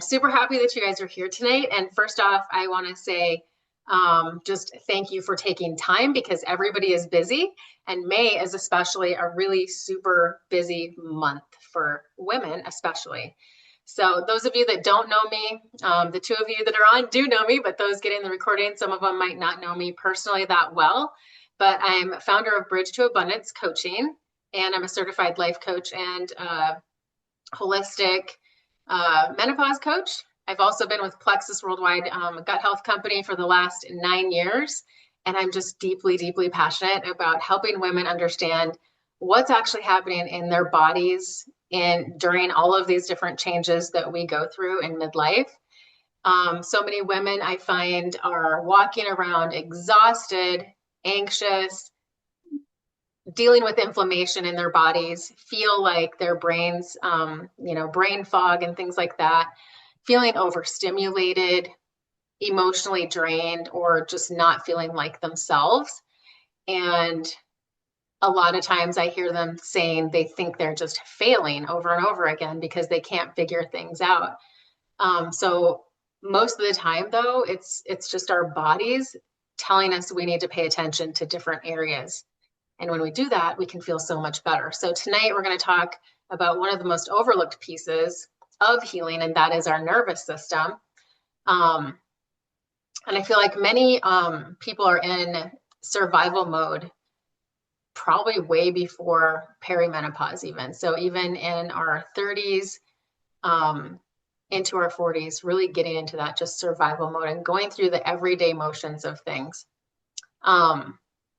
Super happy that you guys are here tonight. And first off, I want to say just thank you for taking time because everybody is busy. And May is especially a really super busy month for women, especially. So those of you that don't know me, the two of you that are on do know me, but those getting the recording, some of them might not know me personally that well. But I'm founder of Bridge to Abundance Coaching, and I'm a certified life coach and holistic menopause coach. I've also been with Plexus Worldwide, a gut health company for the last 9 years. And I'm just deeply, deeply passionate about helping women understand what's actually happening in their bodies and during all of these different changes that we go through in midlife. So many women I find are walking around exhausted, anxious, dealing with inflammation in their bodies, feel like their brains, brain fog and things like that, feeling overstimulated, emotionally drained, or just not feeling like themselves. And a lot of times I hear them saying they think they're just failing over and over again because they can't figure things out. So most of the time, though, it's just our bodies telling us we need to pay attention to different areas. And when we do that, we can feel so much better. So tonight we're going to talk about one of the most overlooked pieces of healing, and that is our nervous system. And I feel like many people are in survival mode probably way before perimenopause even. So even in our 30s, into our 40s, really getting into that just survival mode and going through the everyday motions of things.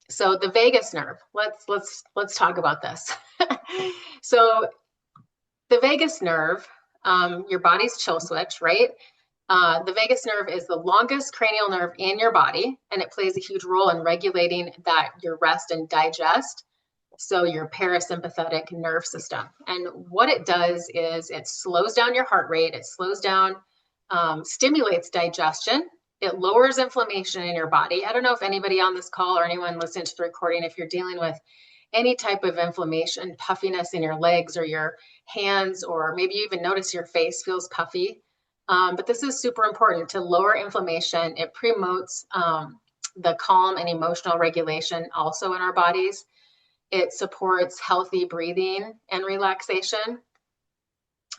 So the vagus nerve, let's talk about this. So the vagus nerve, your body's chill switch, right? The vagus nerve is the longest cranial nerve in your body, and it plays a huge role in regulating that your rest and digest. So your parasympathetic nerve system. And what it does is it slows down your heart rate, it slows down, stimulates digestion. It lowers inflammation in your body. I don't know if anybody on this call or anyone listening to the recording, if you're dealing with any type of inflammation, puffiness in your legs or your hands, or maybe you even notice your face feels puffy. But this is super important to lower inflammation. It promotes the calm and emotional regulation also in our bodies. It supports healthy breathing and relaxation.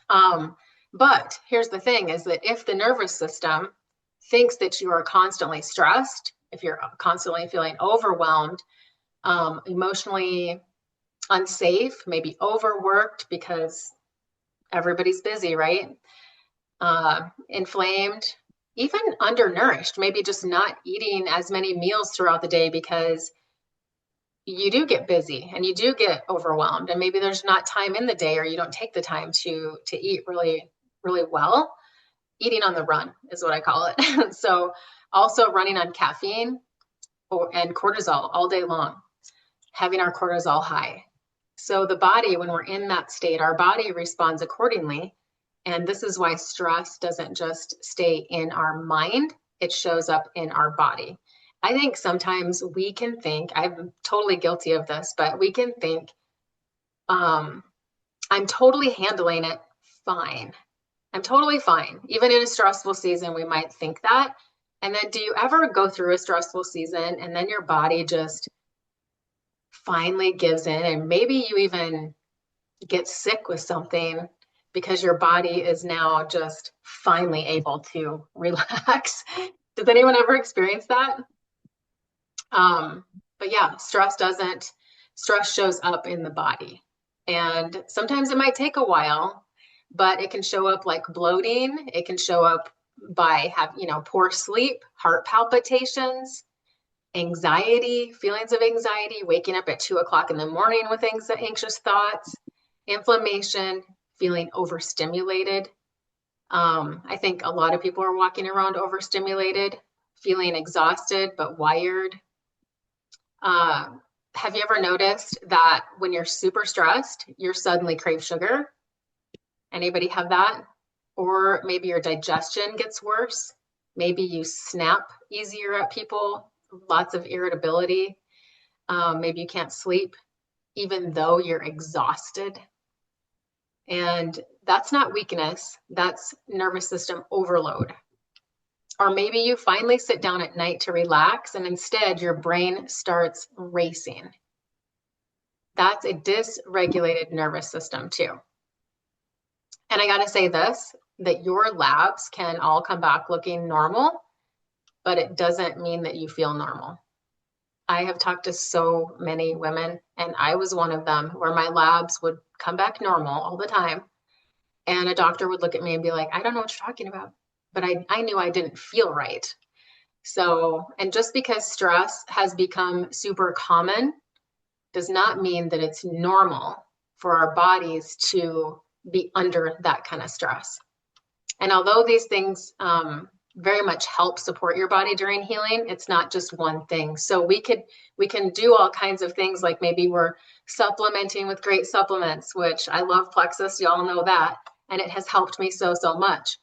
But here's the thing is that if the nervous system thinks that you are constantly stressed, if you're constantly feeling overwhelmed, emotionally unsafe, maybe overworked because everybody's busy, right? Inflamed, even undernourished, maybe just not eating as many meals throughout the day because you do get busy and you do get overwhelmed, and maybe there's not time in the day, or you don't take the time to eat really, really well. Eating on the run is what I call it. So also running on caffeine and cortisol all day long, having our cortisol high. So the body, when we're in that state, our body responds accordingly. And this is why stress doesn't just stay in our mind, it shows up in our body. I think sometimes we can think, I'm totally guilty of this, but we can think, I'm totally handling it fine. I'm totally fine. Even in a stressful season, we might think that. And then do you ever go through a stressful season and then your body just finally gives in, and maybe you even get sick with something because your body is now just finally able to relax? Does anyone ever experience that? But yeah, stress shows up in the body. And sometimes it might take a while, but it can show up like bloating. It can show up by poor sleep, heart palpitations, anxiety, feelings of anxiety, waking up at 2 o'clock in the morning with anxious thoughts, inflammation, feeling overstimulated. I think a lot of people are walking around overstimulated, feeling exhausted but wired. Have you ever noticed that when you're super stressed, you suddenly crave sugar? Anybody have that? Or maybe your digestion gets worse. Maybe you snap easier at people, lots of irritability. Maybe you can't sleep even though you're exhausted. And that's not weakness, that's nervous system overload. Or maybe you finally sit down at night to relax and instead your brain starts racing. That's a dysregulated nervous system too. And I got to say this, that your labs can all come back looking normal, but it doesn't mean that you feel normal. I have talked to so many women, and I was one of them, where my labs would come back normal all the time. And a doctor would look at me and be like, I don't know what you're talking about. But I knew I didn't feel right. So, and just because stress has become super common does not mean that it's normal for our bodies to be under that kind of stress. And although these things very much help support your body during healing, it's not just one thing. So we can do all kinds of things, like maybe we're supplementing with great supplements, which I love Plexus, y'all know that, and it has helped me so much.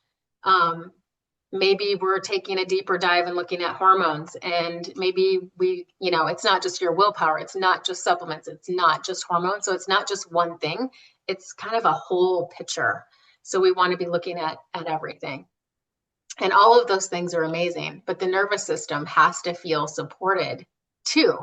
Maybe we're taking a deeper dive and looking at hormones, and maybe it's not just your willpower, it's not just supplements, it's not just hormones, so it's not just one thing, it's kind of a whole picture. So we want to be looking at everything. And all of those things are amazing, but the nervous system has to feel supported too.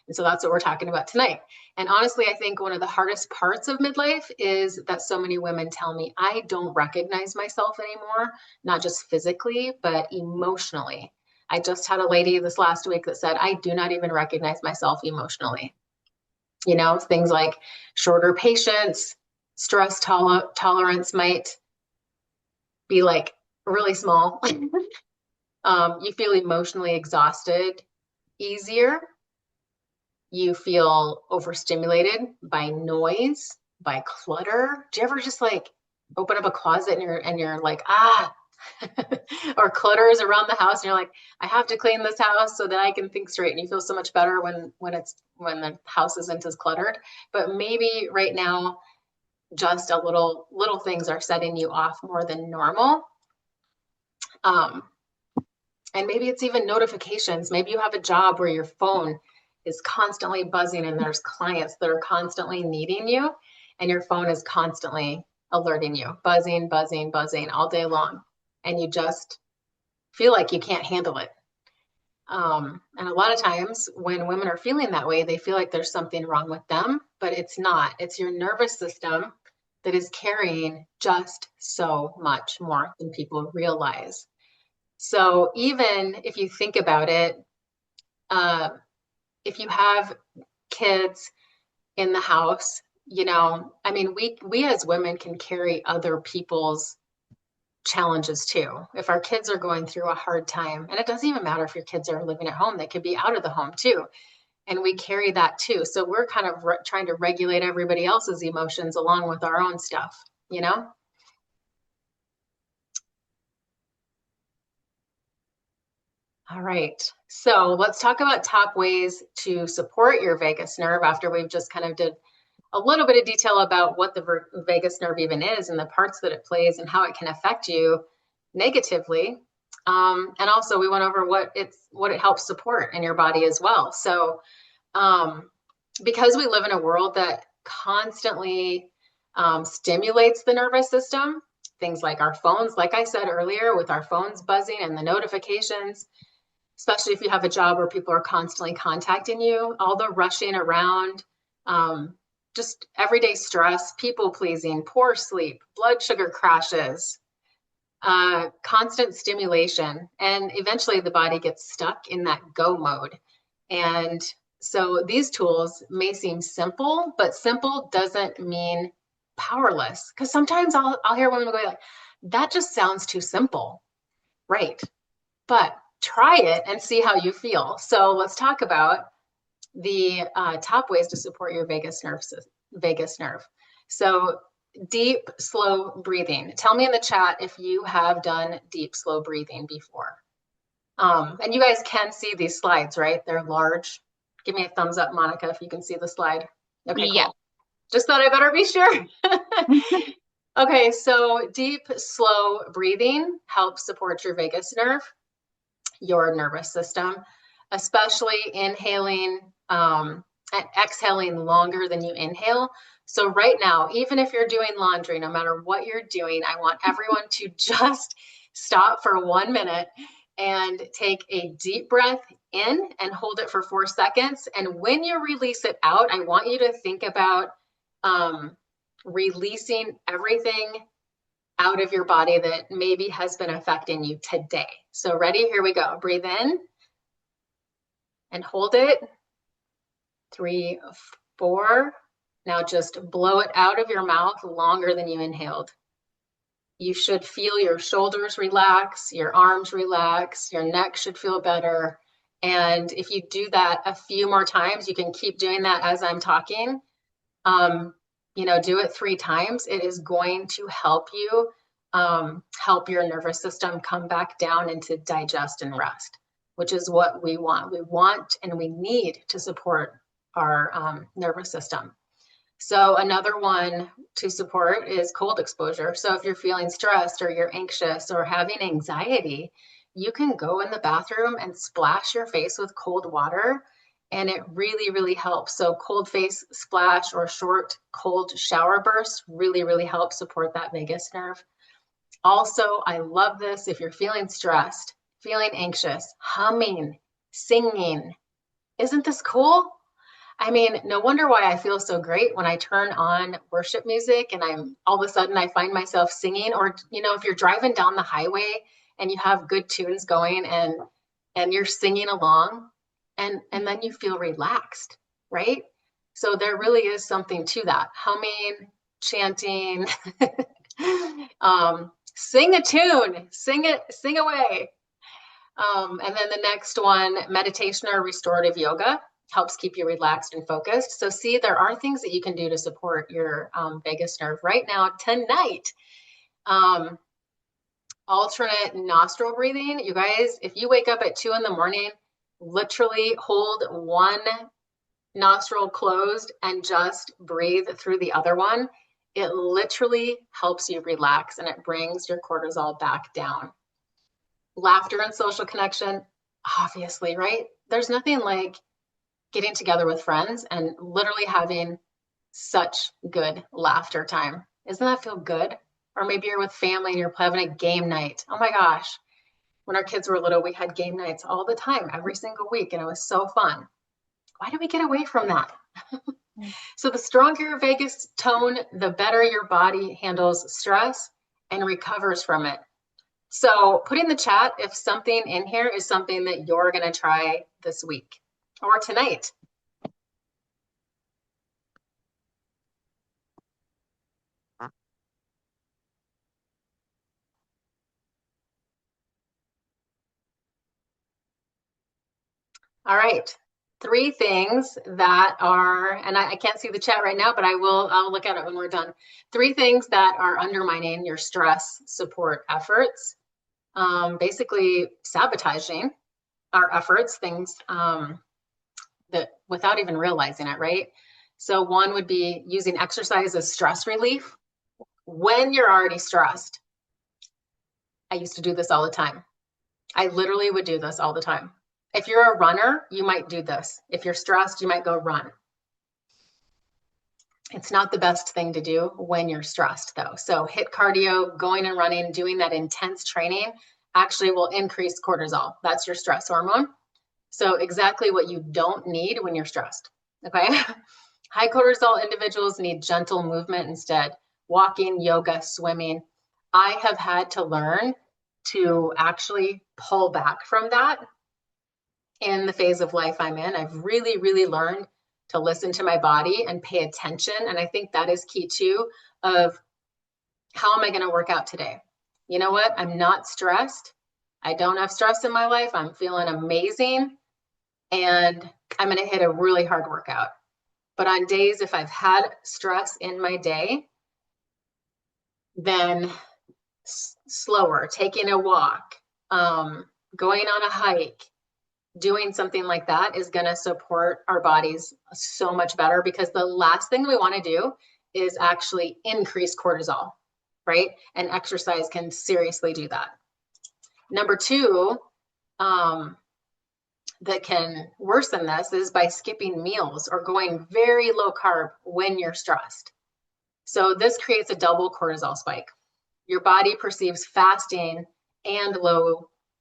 And so that's what we're talking about tonight. And honestly, I think one of the hardest parts of midlife is that so many women tell me, I don't recognize myself anymore, not just physically, but emotionally. I just had a lady this last week that said, I do not even recognize myself emotionally. Things like shorter patience, stress tolerance might be like really small. You feel emotionally exhausted easier. You feel overstimulated by noise, by clutter. Do you ever just like open up a closet and you're like, or clutters around the house and you're like, I have to clean this house so that I can think straight. And you feel so much better when the house isn't as cluttered. But maybe right now, just a little things are setting you off more than normal. And maybe it's even notifications. Maybe you have a job where your phone is constantly buzzing and there's clients that are constantly needing you and your phone is constantly alerting you, buzzing all day long. And you just feel like you can't handle it. And a lot of times when women are feeling that way, they feel like there's something wrong with them, but it's not. It's your nervous system that is carrying just so much more than people realize. So even if you think about it, if you have kids in the house, we as women can carry other people's challenges too. If our kids are going through a hard time, and it doesn't even matter if your kids are living at home, they could be out of the home too. And we carry that too. So we're kind of trying to regulate everybody else's emotions along with our own stuff, All right. So let's talk about top ways to support your vagus nerve after we've just kind of did a little bit of detail about what the vagus nerve even is and the parts that it plays and how it can affect you negatively. And also we went over what it helps support in your body as well. So because we live in a world that constantly stimulates the nervous system, things like our phones, like I said earlier, with our phones buzzing and the notifications, especially if you have a job where people are constantly contacting you, all the rushing around, just everyday stress, people pleasing, poor sleep, blood sugar crashes, constant stimulation, and eventually the body gets stuck in that go mode. And so these tools may seem simple, but simple doesn't mean powerless. Because sometimes I'll hear women go like, that just sounds too simple. Right. But try it and see how you feel. So let's talk about the top ways to support your vagus nerve. So deep, slow breathing. Tell me in the chat if you have done deep, slow breathing before. And you guys can see these slides, right? They're large. Give me a thumbs up, Monica, if you can see the slide. Okay, cool. Yeah. Just thought I better be sure. Okay, so deep, slow breathing helps support your vagus nerve, your nervous system, especially inhaling and exhaling longer than you inhale. So right now, even if you're doing laundry, no matter what you're doing, I want everyone to just stop for 1 minute and take a deep breath in and hold it for 4 seconds. And when you release it out, I want you to think about releasing everything out of your body that maybe has been affecting you today. So ready? Here we go. Breathe in and hold it. 3, 4. Now just blow it out of your mouth longer than you inhaled. You should feel your shoulders relax, your arms relax, your neck should feel better. And if you do that a few more times, you can keep doing that as I'm talking. Do it 3 times. It is going to help you help your nervous system come back down into digest and rest, which is what we want. We want and we need to support our nervous system. So another one to support is cold exposure. So if you're feeling stressed or you're anxious or having anxiety, you can go in the bathroom and splash your face with cold water, and it really, really helps. So cold face splash or short cold shower bursts really, really help support that vagus nerve. Also, I love this if you're feeling stressed, feeling anxious, humming, singing. Isn't this cool? I mean, no wonder why I feel so great when I turn on worship music and I'm all of a sudden I find myself singing. Or, if you're driving down the highway and you have good tunes going and you're singing along and then you feel relaxed, right? So there really is something to that. Humming, chanting, sing a tune, sing away. And then the next one, meditation or restorative yoga, helps keep you relaxed and focused. So see, there are things that you can do to support your vagus nerve right now, tonight. Alternate nostril breathing. You guys, if you wake up at 2 a.m, literally hold one nostril closed and just breathe through the other one. It literally helps you relax and it brings your cortisol back down. Laughter and social connection, obviously, right? There's nothing like getting together with friends and literally having such good laughter time. Doesn't that feel good? Or maybe you're with family and you're having a game night. Oh my gosh. When our kids were little, we had game nights all the time, every single week, and it was so fun. Why do we get away from that? So the stronger your vagus tone, the better your body handles stress and recovers from it. So put in the chat if something in here is something that you're going to try this week or tonight. All right. 3 things that are, and I can't see the chat right now, but I'll look at it when we're done. 3 things that are undermining your stress support efforts, basically sabotaging our efforts, things that without even realizing it, right? So one would be using exercise as stress relief when you're already stressed. I used to do this all the time. I literally would do this all the time. If you're a runner, you might do this. If you're stressed, you might go run. It's not the best thing to do when you're stressed though. So HIIT cardio, going and running, doing that intense training actually will increase cortisol. That's your stress hormone. So exactly what you don't need when you're stressed, okay? High cortisol individuals need gentle movement instead. Walking, yoga, swimming. I have had to learn to actually pull back from that in the phase of life I'm in. I've really, really learned to listen to my body and pay attention. And I think that is key too, of how am I going to work out today? You know what? I'm not stressed. I don't have stress in my life. I'm feeling amazing. And I'm going to hit a really hard workout. But on days, if I've had stress in my day, then slower, taking a walk, going on a hike, doing something like that is going to support our bodies so much better, because the last thing we want to do is actually increase cortisol, right? And exercise can seriously do that. Number 2, that can worsen this is by skipping meals or going very low carb when you're stressed. So this creates a double cortisol spike. Your body perceives fasting and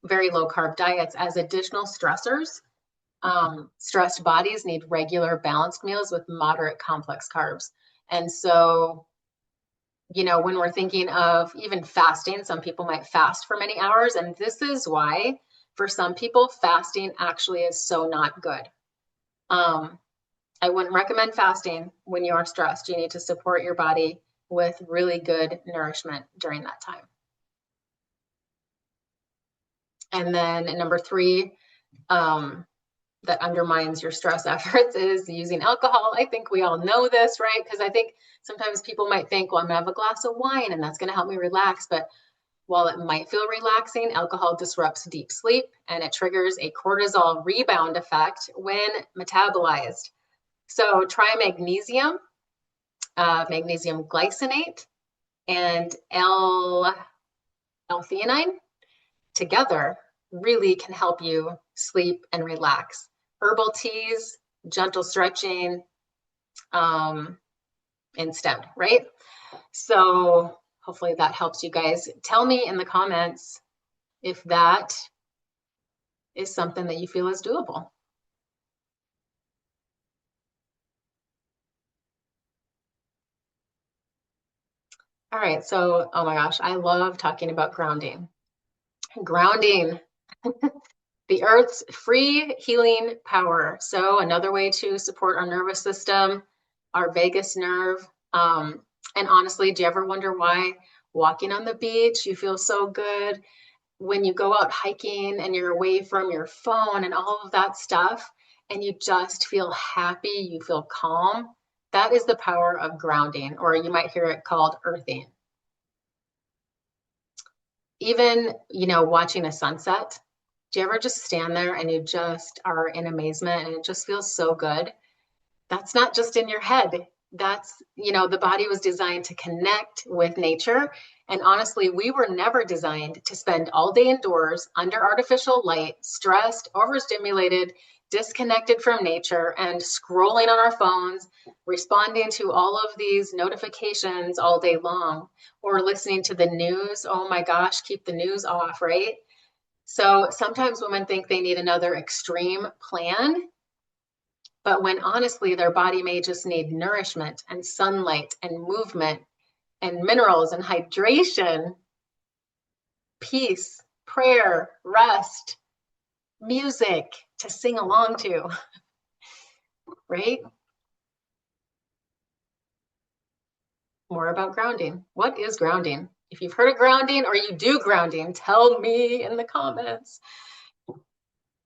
very low carb diets as additional stressors. Stressed bodies need regular balanced meals with moderate complex carbs. And so, when we're thinking of even fasting, some people might fast for many hours. And this is why, for some people, fasting actually is so not good. I wouldn't recommend fasting when you are stressed. You need to support your body with really good nourishment during that time. And then number 3, that undermines your stress efforts is using alcohol. I think we all know this, right? Because I think sometimes people might think, well, I'm gonna have a glass of wine and that's gonna help me relax. But while it might feel relaxing, alcohol disrupts deep sleep and it triggers a cortisol rebound effect when metabolized. So try magnesium, magnesium glycinate, and L-theanine together really can help you sleep and relax. Herbal teas, gentle stretching, instead, right? So hopefully that helps you guys. Tell me in the comments if that is something that you feel is doable. All right, so, oh my gosh, I love talking about grounding. Grounding, the earth's free healing power. So another way to support our nervous system, our vagus nerve. And honestly, do you ever wonder why walking on the beach, you feel so good? When you go out hiking and you're away from your phone and all of that stuff, and you just feel happy, you feel calm, that is the power of grounding, or you might hear it called earthing. Even, watching a sunset, do you ever just stand there and you just are in amazement and it just feels so good? That's not just in your head. That's, the body was designed to connect with nature. And honestly, we were never designed to spend all day indoors under artificial light, stressed, overstimulated, disconnected from nature, and scrolling on our phones, responding to all of these notifications all day long, or listening to the news. Oh my gosh, keep the news off, right? So sometimes women think they need another extreme plan, but when honestly their body may just need nourishment and sunlight and movement and minerals and hydration, peace, prayer, rest, music to sing along to, right? More about grounding. What is grounding? If you've heard of grounding or you do grounding, tell me in the comments.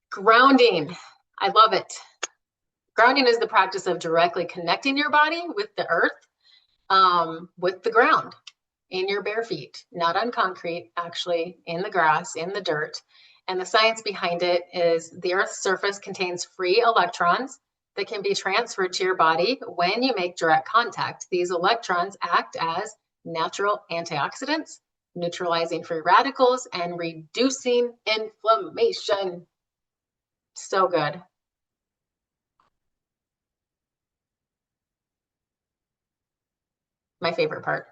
Grounding, I love it. Grounding is the practice of directly connecting your body with the earth, with the ground, in your bare feet, not on concrete, actually in the grass, in the dirt. And the science behind it is the Earth's surface contains free electrons that can be transferred to your body when you make direct contact. These electrons act as natural antioxidants, neutralizing free radicals and reducing inflammation. So good. My favorite part.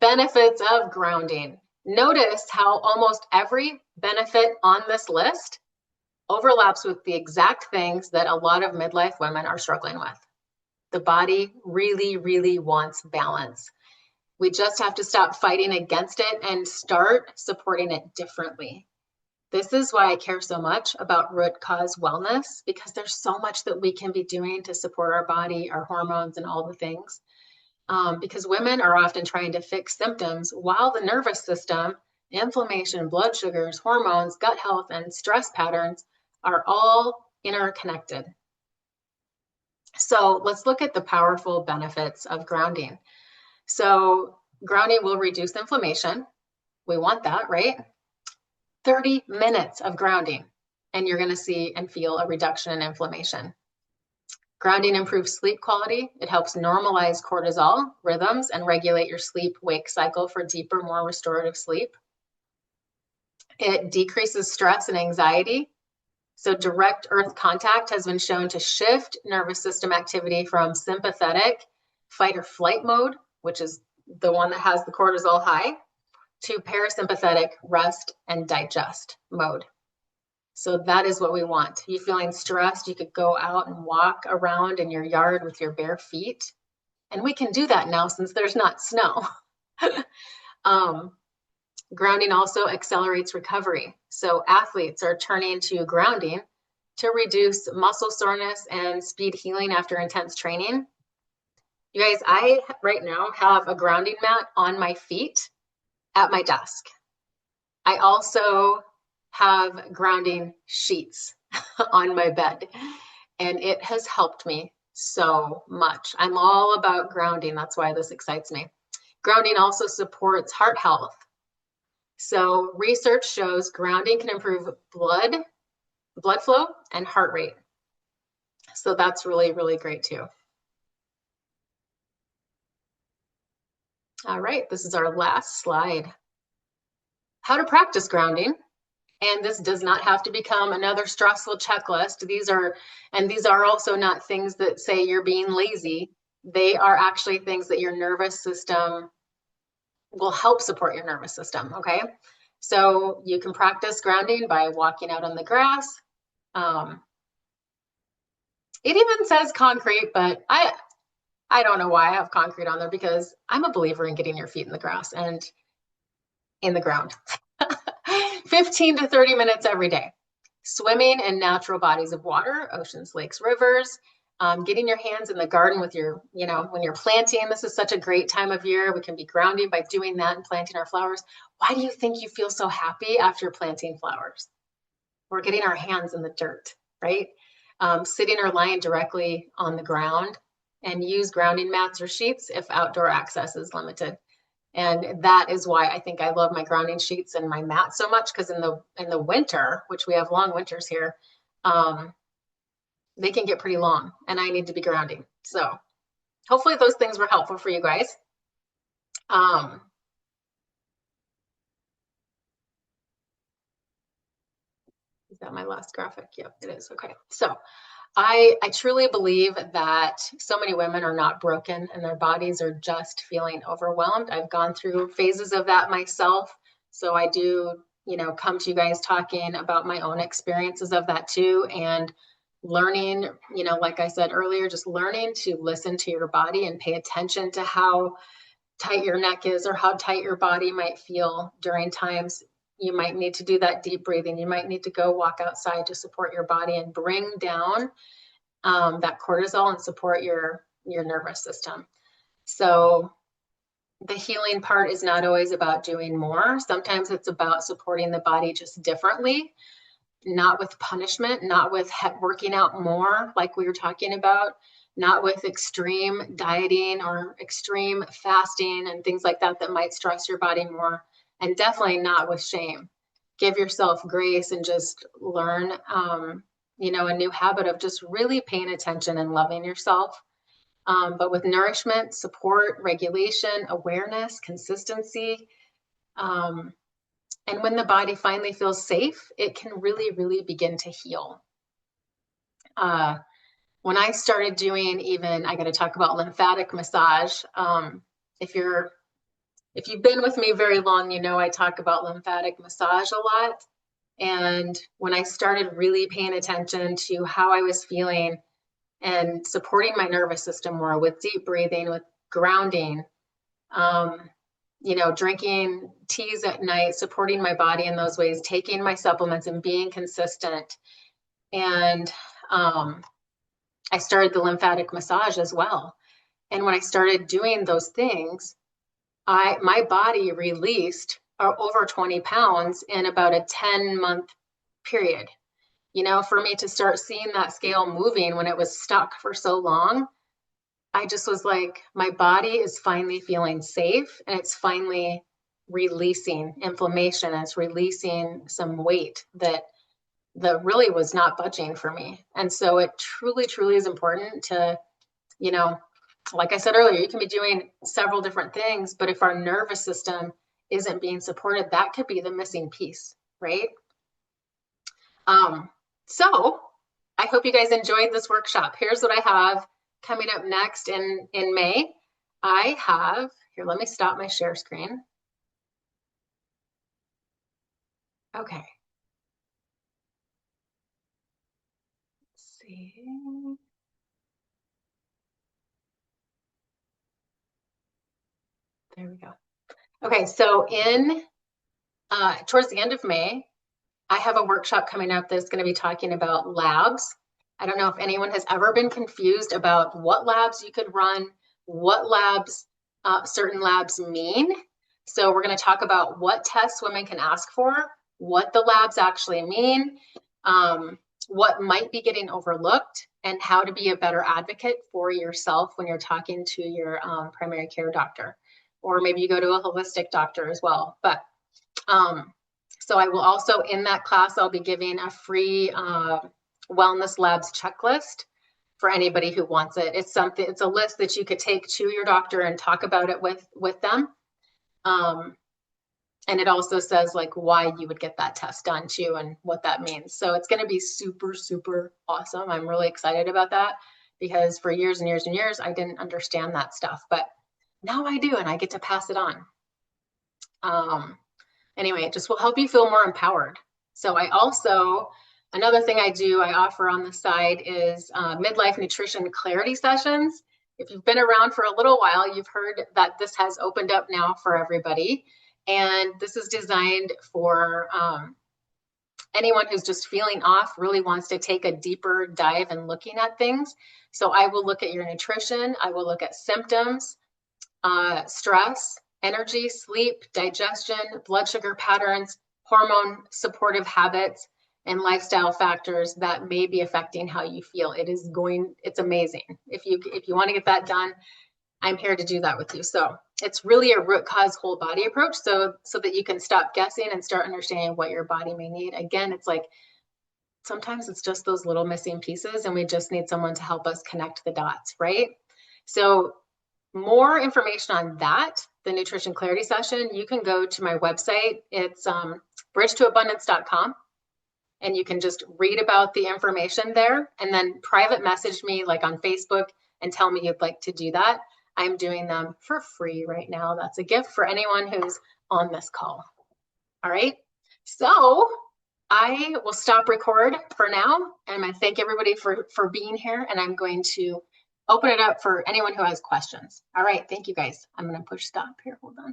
Benefits of grounding. Notice how almost every benefit on this list overlaps with the exact things that a lot of midlife women are struggling with. The body really, really wants balance. We just have to stop fighting against it and start supporting it differently. This is why I care so much about root cause wellness, because there's so much that we can be doing to support our body, our hormones, and all the things. Because women are often trying to fix symptoms while the nervous system, inflammation, blood sugars, hormones, gut health, and stress patterns are all interconnected. So let's look at the powerful benefits of grounding. So grounding will reduce inflammation. We want that, right? 30 minutes of grounding, and you're going to see and feel a reduction in inflammation. Grounding improves sleep quality. It helps normalize cortisol rhythms and regulate your sleep-wake cycle for deeper, more restorative sleep. It decreases stress and anxiety. So direct earth contact has been shown to shift nervous system activity from sympathetic fight or flight mode which is the one that has the cortisol high, to parasympathetic rest and digest mode. So that is what we want. You feeling stressed, you could go out and walk around in your yard with your bare feet. And we can do that now since there's not snow. Grounding also accelerates recovery. So athletes are turning to grounding to reduce muscle soreness and speed healing after intense training. You guys, I right now have a grounding mat on my feet at my desk. I also have grounding sheets on my bed, and it has helped me so much. I'm all about grounding. That's why this excites me. Grounding also supports heart health. So research shows grounding can improve blood flow and heart rate. So that's really, really great too. All right, this is our last slide. How to practice grounding. And this does not have to become another stressful checklist. These are also not things that say you're being lazy. They are actually things that your nervous system will help support your nervous system, okay? So you can practice grounding by walking out on the grass. It even says concrete, but I don't know why I have concrete on there, because I'm a believer in getting your feet in the grass and in the ground. 15 to 30 minutes every day. Swimming in natural bodies of water, oceans, lakes, rivers, getting your hands in the garden with your, when you're planting. This is such a great time of year. We can be grounding by doing that and planting our flowers. Why do you think you feel so happy after planting flowers? We're getting our hands in the dirt, right? Sitting or lying directly on the ground, and use grounding mats or sheets if outdoor access is limited. And that is why I think I love my grounding sheets and my mat so much, because in the winter, which we have long winters here, they can get pretty long, and I need to be grounding. So hopefully those things were helpful for you guys. Is that my last graphic? Yep, it is. Okay. So I truly believe that so many women are not broken and their bodies are just feeling overwhelmed. I've gone through phases of that myself. So I do, come to you guys talking about my own experiences of that too. And learning, like I said earlier, just learning to listen to your body and pay attention to how tight your neck is or how tight your body might feel during times. You might need to do that deep breathing. You might need to go walk outside to support your body and bring down that cortisol and support your nervous system. So the healing part is not always about doing more. Sometimes it's about supporting the body just differently, not with punishment, not with working out more like we were talking about, not with extreme dieting or extreme fasting and things like that that might stress your body more, and definitely not with shame. Give yourself grace and just learn, a new habit of just really paying attention and loving yourself. But with nourishment, support, regulation, awareness, consistency, and when the body finally feels safe, it can really, really begin to heal. When I started doing I got to talk about lymphatic massage. If you've been with me very long, I talk about lymphatic massage a lot. And when I started really paying attention to how I was feeling and supporting my nervous system more with deep breathing, with grounding, drinking teas at night, supporting my body in those ways, taking my supplements and being consistent. And I started the lymphatic massage as well. And when I started doing those things, my body released over 20 pounds in about a 10-month period. For me to start seeing that scale moving when it was stuck for so long, I just was like, my body is finally feeling safe, and it's finally releasing inflammation, and it's releasing some weight that really was not budging for me. And so it truly, truly is important to, like I said earlier, you can be doing several different things, but if our nervous system isn't being supported, that could be the missing piece, right? So I hope you guys enjoyed this workshop. Here's what I have coming up next in May. I have, here, let me stop my share screen. Okay. Let's see. There we go. Okay, so in towards the end of May, I have a workshop coming up that's going to be talking about labs. I don't know if anyone has ever been confused about what labs you could run, what labs, certain labs mean. So we're going to talk about what tests women can ask for, what the labs actually mean, what might be getting overlooked, and how to be a better advocate for yourself when you're talking to your primary care doctor. Or maybe you go to a holistic doctor as well. But so I will also, in that class, I'll be giving a free wellness labs checklist for anybody who wants it. It's a list that you could take to your doctor and talk about it with them. And it also says like why you would get that test done too and what that means. So it's going to be super, super awesome. I'm really excited about that because for years and years and years, I didn't understand that stuff, but now I do, and I get to pass it on. Anyway, it just will help you feel more empowered. So I also, another thing I offer on the side is midlife nutrition clarity sessions. If you've been around for a little while, you've heard that this has opened up now for everybody. And this is designed for anyone who's just feeling off, really wants to take a deeper dive and looking at things. So I will look at your nutrition. I will look at symptoms, stress, energy, sleep, digestion, blood sugar patterns, hormone supportive habits, and lifestyle factors that may be affecting how you feel. It's amazing. If you want to get that done, I'm here to do that with you. So it's really a root cause whole body approach so that you can stop guessing and start understanding what your body may need. Again, it's like sometimes it's just those little missing pieces and we just need someone to help us connect the dots, right? So more information on that, the nutrition clarity session, you can go to my website. It's bridgetoabundance.com. And you can just read about the information there and then private message me like on Facebook and tell me you'd like to do that. I'm doing them for free right now. That's a gift for anyone who's on this call. All right. So I will stop record for now. And I thank everybody for being here. And I'm going to open it up for anyone who has questions. All right. Thank you guys. I'm going to push stop here. Hold on.